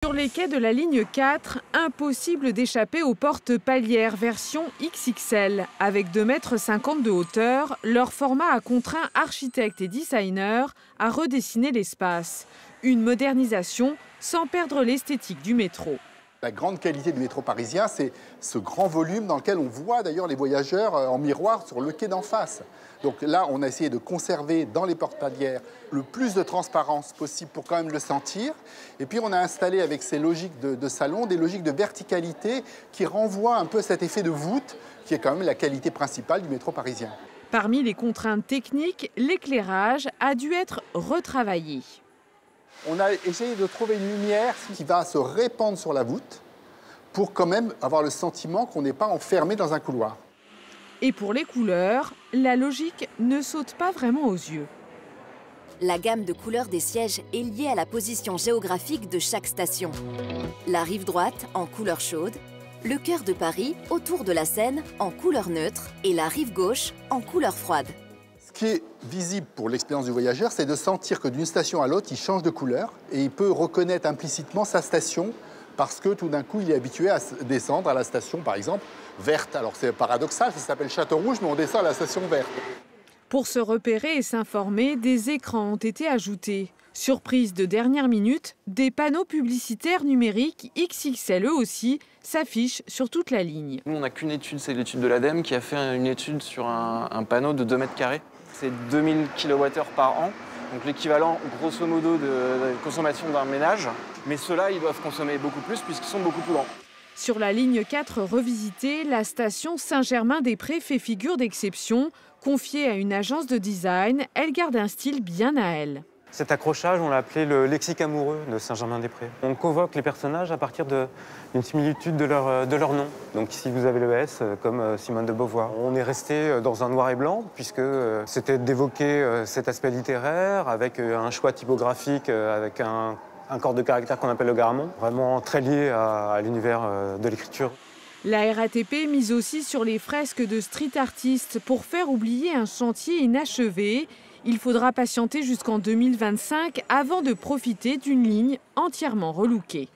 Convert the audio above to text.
Sur les quais de la ligne 4, impossible d'échapper aux portes palières version XXL. Avec 2,50 m de hauteur, leur format a contraint architectes et designers à redessiner l'espace. Une modernisation sans perdre l'esthétique du métro. La grande qualité du métro parisien, c'est ce grand volume dans lequel on voit d'ailleurs les voyageurs en miroir sur le quai d'en face. Donc là, on a essayé de conserver dans les portes palières le plus de transparence possible pour quand même le sentir. Et puis on a installé avec ces logiques de salon des logiques de verticalité qui renvoient un peu cet effet de voûte qui est quand même la qualité principale du métro parisien. Parmi les contraintes techniques, l'éclairage a dû être retravaillé. On a essayé de trouver une lumière qui va se répandre sur la voûte pour quand même avoir le sentiment qu'on n'est pas enfermé dans un couloir. Et pour les couleurs, la logique ne saute pas vraiment aux yeux. La gamme de couleurs des sièges est liée à la position géographique de chaque station. La rive droite en couleur chaude, le cœur de Paris autour de la Seine en couleur neutre et la rive gauche en couleur froide. Ce qui est visible pour l'expérience du voyageur, c'est de sentir que d'une station à l'autre, il change de couleur et il peut reconnaître implicitement sa station parce que tout d'un coup, il est habitué à descendre à la station, par exemple, verte. Alors c'est paradoxal, ça s'appelle Château Rouge, mais on descend à la station verte. Pour se repérer et s'informer, des écrans ont été ajoutés. Surprise de dernière minute, des panneaux publicitaires numériques XXL eux aussi s'affichent sur toute la ligne. Nous, on n'a qu'une étude, c'est l'étude de l'ADEME qui a fait une étude sur un panneau de 2 mètres carrés. C'est 2000 kWh par an, donc l'équivalent grosso modo de consommation d'un ménage. Mais ceux-là, ils doivent consommer beaucoup plus puisqu'ils sont beaucoup plus grands. Sur la ligne 4 revisitée, la station Saint-Germain-des-Prés fait figure d'exception. Confiée à une agence de design, elle garde un style bien à elle. Cet accrochage, on l'a appelé le lexique amoureux de Saint-Germain-des-Prés. On convoque les personnages à partir d'une similitude de leur nom. Donc ici, vous avez le S, comme Simone de Beauvoir. On est resté dans un noir et blanc, puisque c'était d'évoquer cet aspect littéraire, avec un choix typographique, avec un corps de caractère qu'on appelle le Garamond, vraiment très lié à l'univers de l'écriture. La RATP mise aussi sur les fresques de street artistes pour faire oublier un chantier inachevé. Il faudra patienter jusqu'en 2025 avant de profiter d'une ligne entièrement relookée.